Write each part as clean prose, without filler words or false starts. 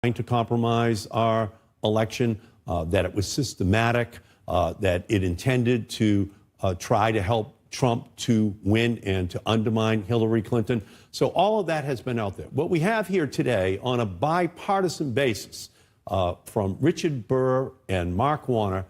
trying to compromise our election, that it was systematic, that it intended to try to help Trump to win and to undermine Hillary Clinton. So all of that has been out there. What we have here today on a bipartisan basis from Richard Burr and Mark Warner,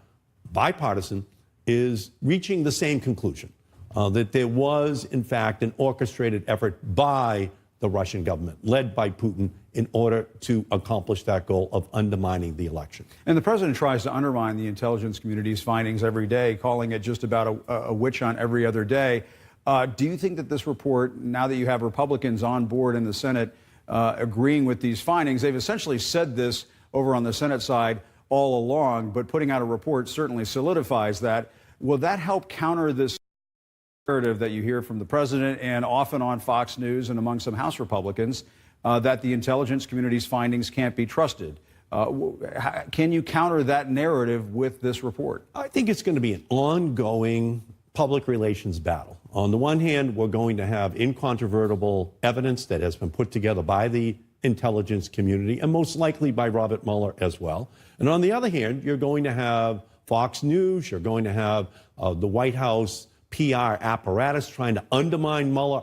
bipartisan, is reaching the same conclusion, that there was, in fact, an orchestrated effort by the Russian government, led by Putin, in order to accomplish that goal of undermining the election. And the president tries to undermine the intelligence community's findings every day, calling it just about a witch hunt every other day. Do you think that this report, now that you have Republicans on board in the Senate agreeing with these findings, they've essentially said this over on the Senate side all along, but putting out a report certainly solidifies that. Will that help counter this narrative that you hear from the president and often on Fox News and among some House Republicans that the intelligence community's findings can't be trusted? Can you counter that narrative with this report? I think it's going to be an ongoing public relations battle. On the one hand, we're going to have incontrovertible evidence that has been put together by the intelligence community and most likely by Robert Mueller as well. And on the other hand, you're going to have Fox News, you're going to have the White House PR apparatus trying to undermine Mueller,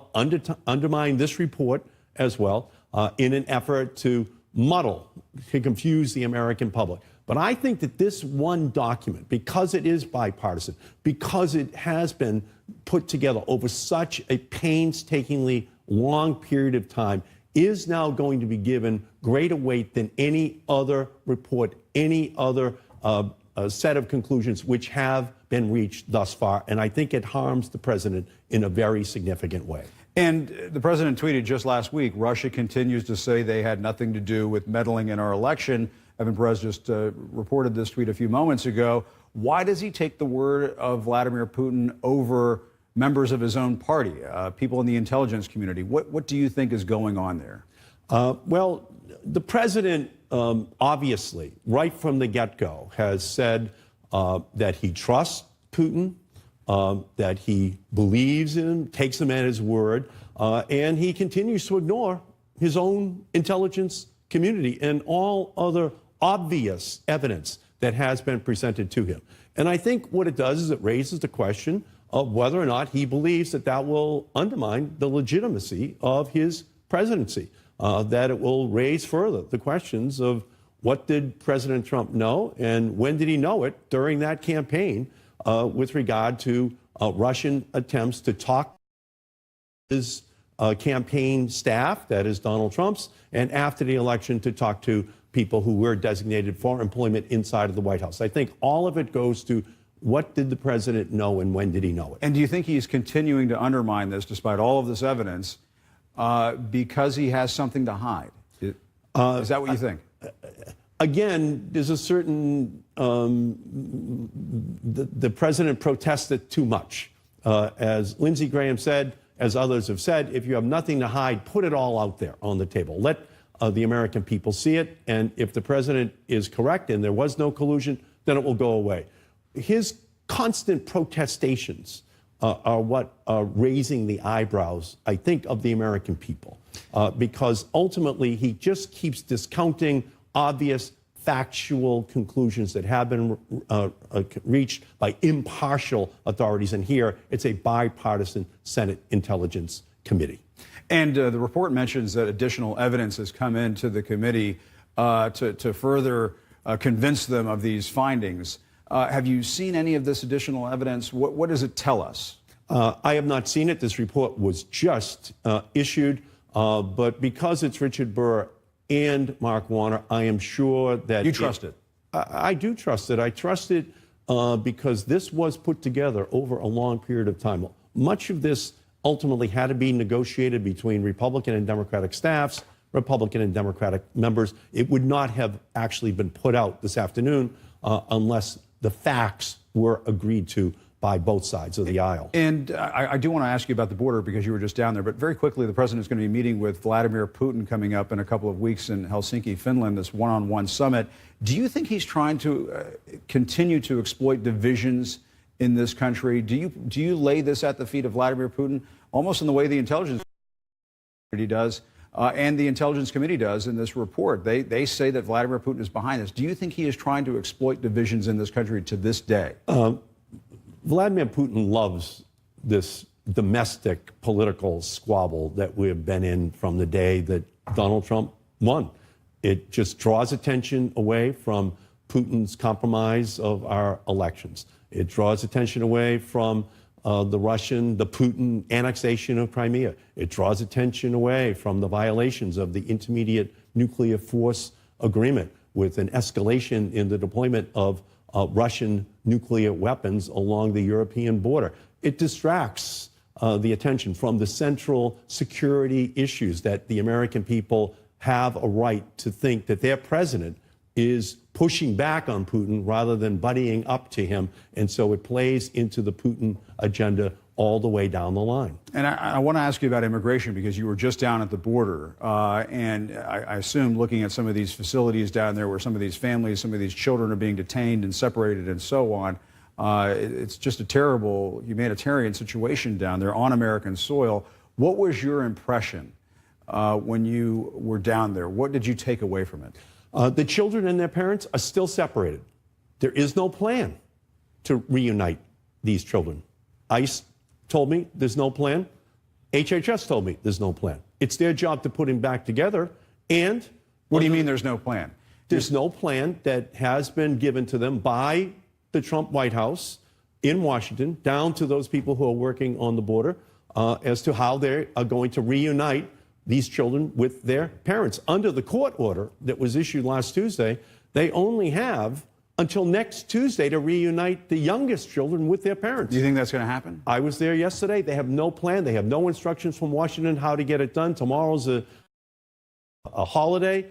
undermine this report as well, in an effort to muddle, to confuse the American public. But I think that this one document, because it is bipartisan, because it has been put together over such a painstakingly long period of time, is now going to be given greater weight than any other report, any other set of conclusions which have been reached thus far. And I think it harms the president in a very significant way. And the president tweeted just last week, Russia continues to say they had nothing to do with meddling in our election. Evan Perez just reported this tweet a few moments ago. Why does he take the word of Vladimir Putin over members of his own party, people in the intelligence community? What do you think is going on there? Well, the president obviously, right from the get-go, has said that he trusts Putin, that he believes in him, takes him at his word, and he continues to ignore his own intelligence community and all other obvious evidence that has been presented to him. And I think what it does is it raises the question of whether or not he believes that that will undermine the legitimacy of his presidency, that it will raise further the questions of what did President Trump know and when did he know it during that campaign with regard to Russian attempts to talk to his campaign staff, that is Donald Trump's, and after the election to talk to people who were designated for employment inside of the White House. I think all of it goes to what did the president know and when did he know it? And do you think he's continuing to undermine this despite all of this evidence because he has something to hide? Is that what you think? Again, there's a certain, the president protested too much. As Lindsey Graham said, as others have said, if you have nothing to hide, put it all out there on the table. Let the American people see it. And if the president is correct and there was no collusion, then it will go away. His constant protestations are what are raising the eyebrows, I think, of the American people, because ultimately he just keeps discounting obvious factual conclusions that have been reached by impartial authorities. And here it's a bipartisan Senate Intelligence Committee. And the report mentions that additional evidence has come into the committee to further convince them of these findings. Have you seen any of this additional evidence? What does it tell us? I have not seen it. This report was just issued, but because it's Richard Burr and Mark Warner, I am sure that... You trust it? I do trust it. I trust it because this was put together over a long period of time. Much of this ultimately had to be negotiated between Republican and Democratic staffs, Republican and Democratic members. It would not have actually been put out this afternoon unless the facts were agreed to by both sides of the aisle. And I do want to ask you about the border because you were just down there, but very quickly, the president is going to be meeting with Vladimir Putin coming up in a couple of weeks in Helsinki, Finland, this one-on-one summit. Do you think he's trying to continue to exploit divisions in this country? Do you lay this at the feet of Vladimir Putin, almost in the way the intelligence community does, and the Intelligence Committee does in this report. They say that Vladimir Putin is behind this. Do you think he is trying to exploit divisions in this country to this day? Vladimir Putin loves this domestic political squabble that we've been in from the day that Donald Trump won. It just draws attention away from Putin's compromise of our elections. It draws attention away from the Putin annexation of Crimea. It draws attention away from the violations of the Intermediate Nuclear Force Agreement with an escalation in the deployment of Russian nuclear weapons along the European border. It distracts the attention from the central security issues that the American people have a right to think that their president is pushing back on Putin rather than buddying up to him. And so it plays into the Putin agenda all the way down the line. And I want to ask you about immigration because you were just down at the border. And I assume looking at some of these facilities down there where some of these families, some of these children are being detained and separated and so on, it's just a terrible humanitarian situation down there on American soil. What was your impression when you were down there? What did you take away from it? The children and their parents are still separated. There is no plan to reunite these children. ICE told me there's no plan. HHS told me there's no plan. It's their job to put him back together. And what do you mean there's no plan? There's no plan that has been given to them by the Trump White House in Washington, down to those people who are working on the border, as to how they are going to reunite these children with their parents. Under the court order that was issued last Tuesday, they only have until next Tuesday to reunite the youngest children with their parents. Do you think that's going to happen? I was there yesterday. They have no plan. They have no instructions from Washington how to get it done. Tomorrow's a holiday.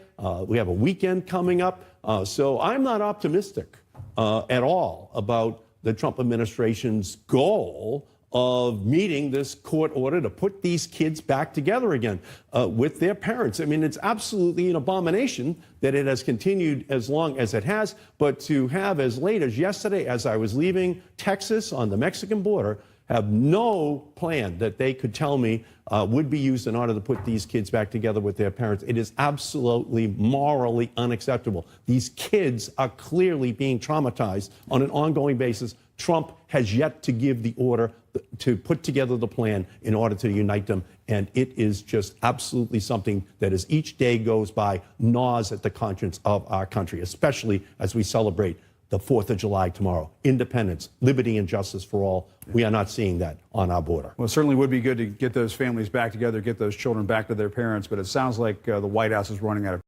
We have a weekend coming up. So I'm not optimistic at all about the Trump administration's goal of meeting this court order to put these kids back together again with their parents. I mean, it's absolutely an abomination that it has continued as long as it has, but to have as late as yesterday, as I was leaving Texas on the Mexican border, have no plan that they could tell me would be used in order to put these kids back together with their parents. It is absolutely morally unacceptable. These kids are clearly being traumatized on an ongoing basis. Trump has yet to give the order to put together the plan in order to unite them. And it is just absolutely something that as each day goes by, gnaws at the conscience of our country, especially as we celebrate the 4th of July tomorrow. Independence, liberty, and justice for all. We are not seeing that on our border. Well, it certainly would be good to get those families back together, get those children back to their parents, but it sounds like the White House is running out of